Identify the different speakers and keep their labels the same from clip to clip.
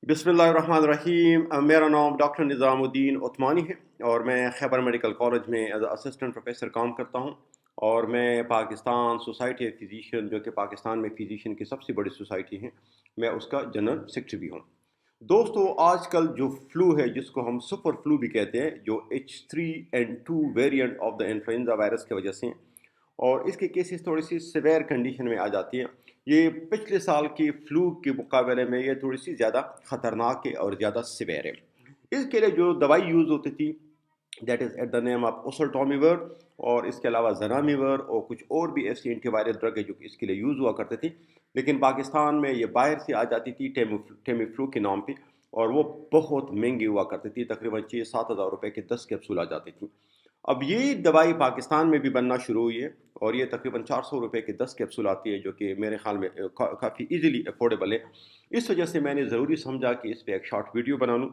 Speaker 1: बिस्मिल्लाहिर्रहमानिर्रहीम। मेरा नाम डॉक्टर निज़ामुद्दीन उस्मानी है और मैं खैबर मेडिकल कॉलेज में एज असिस्टेंट प्रोफेसर काम करता हूँ। और मैं पाकिस्तान सोसाइटी ऑफ फिजिशियन, जो कि पाकिस्तान में फिजिशियन की सबसे बड़ी सोसाइटी है, मैं उसका जनरल सेक्रेटरी भी हूँ। दोस्तों, आजकल जो फ्लू है, जिसको हम सुपर फ्लू भी कहते हैं, जो H3N2 variant of the influenza virus की वजह से, और इसके केसेस थोड़ी सी सिवियर कंडीशन में आ जाती हैं। ये पिछले साल की फ्लू के मुकाबले में ये थोड़ी सी ज़्यादा ख़तरनाक है और ज़्यादा सिवियर है। इसके लिए जो दवाई यूज़ होती थी, that is at the name of oseltamivir, और इसके अलावा ज़नामिविर और कुछ और भी ऐसी एंटीवायरल ड्रग है जो कि इसके लिए यूज़ हुआ करते थे। लेकिन पाकिस्तान में ये बाहर से आ जाती थी टेमीफ्लू के नाम पे, और वो बहुत महंगी हुआ करती थी। तकरीबन 6-7 हज़ार रुपये की 10 कैप्सूल आ जाती थी। अब ये दवाई पाकिस्तान में भी बनना शुरू हुई है, और ये तकरीबन 400 रुपये की 10 कैप्सूल आती है, जो कि मेरे ख़्याल में काफ़ी इजीली अफोर्डेबल है। इस वजह से मैंने ज़रूरी समझा कि इस पे एक शॉर्ट वीडियो बना लूँ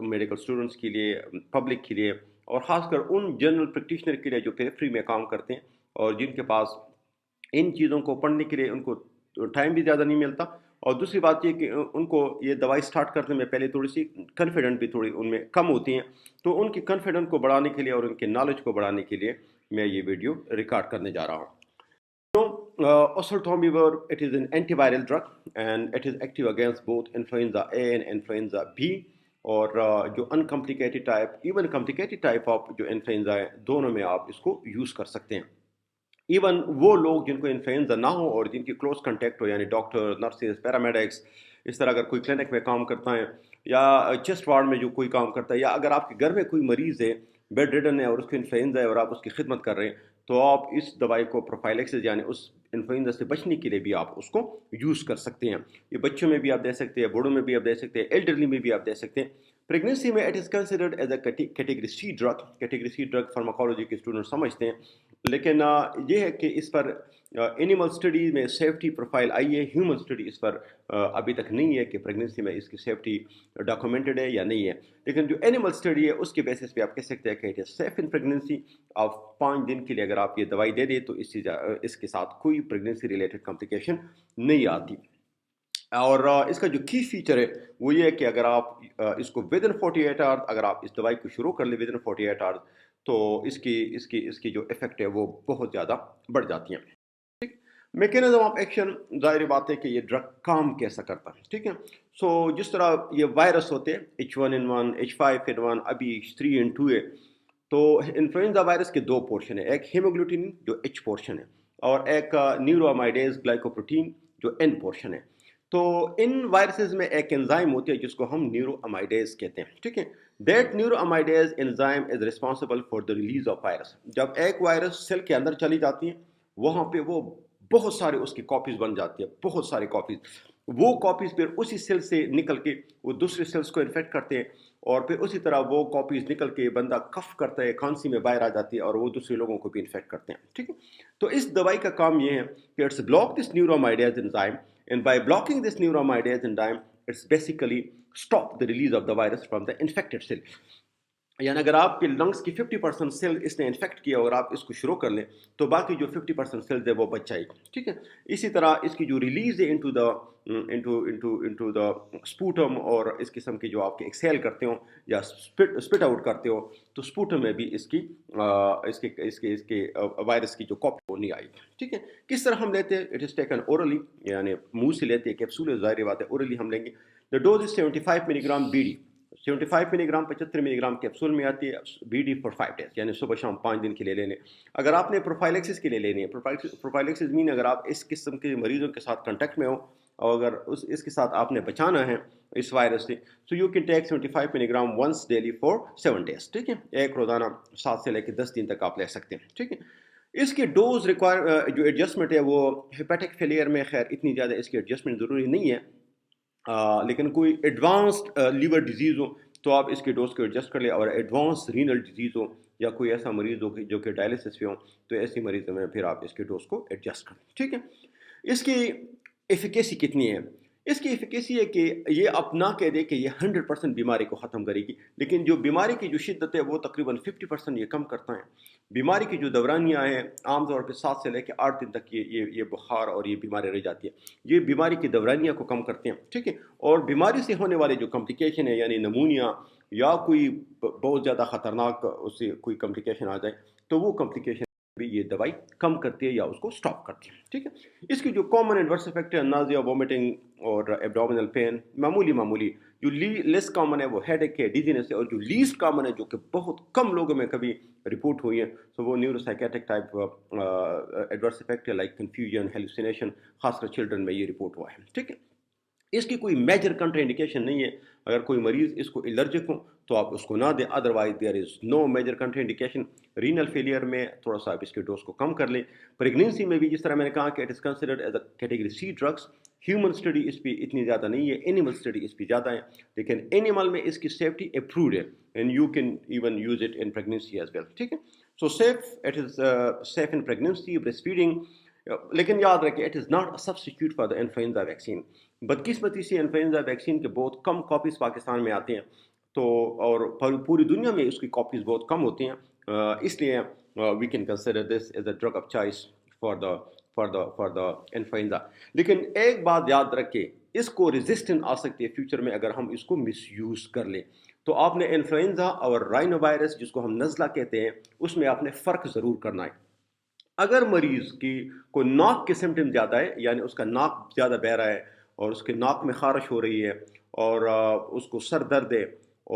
Speaker 1: मेडिकल स्टूडेंट्स के लिए, पब्लिक के लिए, और ख़ासकर उन जनरल प्रैक्टिशनर के लिए जो पेरिफेरी में काम करते हैं और जिनके पास इन चीज़ों को पढ़ने के लिए उनको टाइम भी ज़्यादा नहीं मिलता। और दूसरी बात ये कि उनको ये दवाई स्टार्ट करने में पहले थोड़ी सी कॉन्फिडेंट भी थोड़ी उनमें कम होती हैं। तो उनकी कॉन्फिडेंस को बढ़ाने के लिए और उनके नॉलेज को बढ़ाने के लिए मैं ये वीडियो रिकॉर्ड करने जा रहा हूँ। Oseltamivir, it is an antiviral drug and it is active against both influenza A and influenza B, और जो uncomplicated type, even complicated type of जो इन्फ्लुएंजा है, दोनों में आप इसको यूज़ कर सकते हैं। इवन वो लोग जिनको इन्फ्लुएंजा ना हो और जिनकी क्लोज कांटेक्ट हो, यानी डॉक्टर, नर्सेज, पैरामेडिक्स, इस तरह अगर कोई क्लिनिक में काम करता है या चेस्ट वार्ड में जो कोई काम करता है, या अगर आपके घर में कोई मरीज़ है, बेड रिडन है और उसको इन्फ्लुएंजा है और आप उसकी खिदमत कर रहे हैं, तो आप इस दवाई को प्रोफाइलेक्सिस यानी उस इन्फ्लुएंजा से बचने के लिए भी आप उसको यूज़ कर सकते हैं। ये बच्चों में भी आप दे सकते हैं, बूढ़ों में भी आप दे सकते हैं, एल्डरली में भी आप दे सकते हैं। प्रेगनेंसी में it is considered as a category C drug. Category C drug pharmacology के स्टूडेंट समझते हैं, लेकिन ये है कि इस पर एनिमल स्टडी में सेफ्टी प्रोफाइल आई है। ह्यूमन स्टडी इस पर अभी तक नहीं है कि प्रेगनेंसी में इसकी सेफ्टी डॉक्यूमेंटेड है या नहीं है। लेकिन जो एनिमल स्टडी है उसके बेसिस पे आप कह सकते हैं कि it is safe in pregnancy. आप 5 दिन के लिए अगर आप ये दवाई दे दें तो इसके साथ कोई प्रेगनेंसी रिलेटेड कॉम्प्लिकेशन नहीं आती। और इसका जो की फीचर है वो ये है कि अगर आप इसको विद इन 48 आवर्स, अगर आप इस दवाई को शुरू कर ले विद इन 48 आवर्स, तो इसकी इसकी इसकी जो इफेक्ट है वो बहुत ज़्यादा बढ़ जाती हैं। मैकेनिज्म ऑफ एक्शन, ज़ाहिर बात है कि ये ड्रग काम कैसा करता है, ठीक है। सो जिस तरह ये वायरस होते हैं H1N1, H5N1, अभी H3N2 है, तो इन्फ्लुएंजा वायरस के दो पोर्शन है, एक हीमोग्लूटिन जो H पोर्शन है, और एक न्यूरोमाइडेज ग्लाइकोप्रोटीन जो N पोर्शन है। तो इन वायरसेस में एक एंजाइम होती है जिसको हम न्यूरोअमाइडेज कहते हैं, ठीक है। That neuraminidase enzyme is responsible for the release of virus. जब एक वायरस सेल के अंदर चली जाती है, वहाँ पे वो बहुत सारे उसकी कॉपीज बन जाती है, बहुत सारी कॉपीज। वो कॉपीज फिर उसी सेल से निकल के वो दूसरे सेल्स को इन्फेक्ट करते हैं, और फिर उसी तरह वो कॉपीज निकल के बंदा कफ करता है, खांसी में बाहर आ जाती है, और वो दूसरे लोगों को भी इन्फेक्ट करते हैं, ठीक है। तो इस दवाई का काम ये है कि it's block this neuraminidase enzyme, and by blocking this neuraminidase enzyme, it's basically stop the release of the virus from the infected cell। यानी अगर आपके लंग्स की 50% सेल इसने इन्फेक्ट किया और आप इसको शुरू कर लें, तो बाकी जो 50% सेल्स है वो बच जाएगी, ठीक है। इसी तरह इसकी जो रिलीज है into the into the sputum, और इस किस्म की जो आपके एक्सेल करते हो या स्पिट आउट करते हो, तो स्पूटम में भी इसके वायरस की जो कॉपी वो नहीं आएगी, ठीक है। किस तरह हम लेते हैं? इट इज़ टेकन ओरली, यानी मुंह से लेते हैं, कैप्सूल ज़ाहिर बात है ओरली हम लेंगे। The dose is 75 milligram BD. 75 milligram 75 milligram capsule में आती है। बीडी फॉर 5 डेज, यानी सुबह शाम 5 दिन के लिए लेने। अगर आपने प्रोफाइलेक्सिस के लिए लेनी है, प्रोफाइलेक्सिस मीन अगर आप इस किस्म के मरीजों के साथ कांटेक्ट में हो और अगर इसके साथ आपने बचाना है इस वायरस से, so you can take 75 milligram once daily for 7 days, ठीक है। एक रोजाना 7 से लेकर 10 दिन तक आप ले सकते हैं, ठीक है। इसकी डोज रिक्वायर जो एडजस्टमेंट है वो हेपेटिक फेलियर में खैर इतनी ज़्यादा इसकी एडजस्टमेंट ज़रूरी नहीं है। लेकिन कोई एडवांस्ड लीवर डिजीज़ हो तो आप इसके डोज को एडजस्ट कर ले, और एडवांस रीनल डिजीज़ हो या कोई ऐसा मरीज़ हो जो कि डायलिसिस पे हो, तो ऐसी मरीज़ों में फिर आप इसके डोज को एडजस्ट करें, ठीक है। इसकी एफिकेसी कितनी है? اس کی ایفیکیسی ہے کہ یہ اپنا کہہ دے کہ یہ 100% بیماری کو ختم کرے گی، لیکن جو بیماری کی جو شدت ہے وہ تقریباً 50% یہ کم کرتا ہے۔ بیماری کی جو دورانیاں ہیں عام طور پہ 7 سے لے کے 8 دن تک یہ بخار اور یہ بیماری رہ جاتی ہے، یہ بیماری کی دورانیاں کو کم کرتے ہیں، ٹھیک ہے۔ اور بیماری سے ہونے والے جو کمپلیکیشن ہے یعنی نمونیا یا کوئی بہت زیادہ خطرناک اس سے کوئی کمپلیکیشن آ جائے تو وہ کمپلیکیشن بھی یہ دوائی کم کرتی ہے یا اس کو سٹاپ کرتی ہے، ٹھیک ہے۔ اس کی جو کامن ایڈورس افیکٹ ہے نازیا، وومٹنگ اور ایبڈومینل پین، معمولی جو لیس کامن ہے وہ ہیڈ ایک ہے، ڈیزینس ہے، اور جو لیسٹ کامن ہے جو کہ بہت کم لوگوں میں کبھی رپورٹ ہوئی ہے تو وہ نیورو سائیکیٹک ٹائپ ایڈورس افیکٹ ہے، لائک کنفیوژن، ہیلوسینیشن، خاص کر چلڈرن میں یہ رپورٹ ہوا ہے، ٹھیک ہے۔ اس کی کوئی میجر کنٹرا انڈیکیشن نہیں ہے، اگر کوئی مریض اس کو الرجک ہو تو آپ اس کو نہ دیں، otherwise there is no major contraindication. Renal failure میں تھوڑا سا آپ اس کے ڈوز کو کم کر لیں۔ پریگنینسی میں بھی جس طرح میں نے کہا کہ it is considered as a category C drugs, human study اس پہ اتنی زیادہ نہیں ہے، اینیمل اسٹڈی اس پہ زیادہ ہے، لیکن اینیمل میں اس کی سیفٹی اپرووڈ ہے and you can even use it in pregnancy as well, ٹھیک ہے۔ So safe, it is safe in pregnancy, breastfeeding, لیکن یاد رکھیں it is not a substitute for the influenza vaccine. بدقسمتی سے انفلوئنزا ویکسین کے بہت کم کاپیز پاکستان میں آتے ہیں، تو اور پوری دنیا میں اس کی کاپیز بہت کم ہوتی ہیں، اس لیے we can consider this as a drug of choice for the influenza. لیکن ایک بات یاد رکھے، اس کو ریزسٹنٹ آ سکتی ہے فیوچر میں اگر ہم اس کو مس یوز کر لیں۔ تو آپ نے انفلوئنزا اور رائنو وائرس جس کو ہم نزلہ کہتے ہیں اس میں آپ نے فرق ضرور کرنا ہے۔ اگر مریض کی کوئی ناک کے سمٹم زیادہ ہے، یعنی اس کا ناک زیادہ بہہ رہا ہے اور اس کے ناک میں خارش ہو رہی ہے اور اس کو سر درد ہے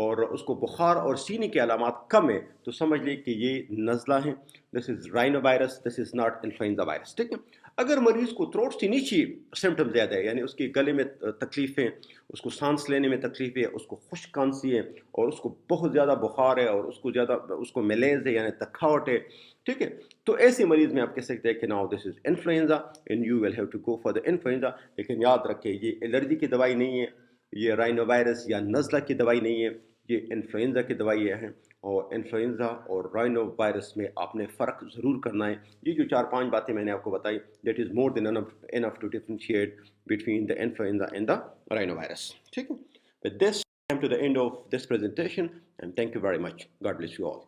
Speaker 1: اور اس کو بخار اور سینے کے علامات کم ہیں، تو سمجھ لیں کہ یہ نزلہ ہے، this is rhino virus, this is not influenza virus, ٹھیک ہے۔ اگر مریض کو تھروٹ سے نیچے سمٹم زیادہ ہے، یعنی اس کے گلے میں تکلیف ہے، اس کو سانس لینے میں تکلیف ہے، اس کو خشک کھانسی ہے اور اس کو بہت زیادہ بخار ہے اور اس کو میلیز ہے یعنی تکھاوٹ ہے، ٹھیک ہے، تو ایسے مریض میں آپ کہہ سکتے ہیں کہ now this is influenza and you will have to go for the influenza. لیکن یاد رکھیں یہ الرجی کی دوائی نہیں ہے، یہ رائنو وائرس یا نزلہ کی دوائی نہیں ہے، یہ انفلوئنزا کی دوائی ہے، اور انفلوئنزا اور رائنو وائرس میں آپ نے فرق ضرور کرنا ہے۔ یہ جو 4-5 باتیں میں نے آپ کو بتائی، that is more than enough to differentiate between the influenza and the rhinovirus, ٹھیک ہے۔ With this, I am to the end of this presentation and thank you very much. God bless you all.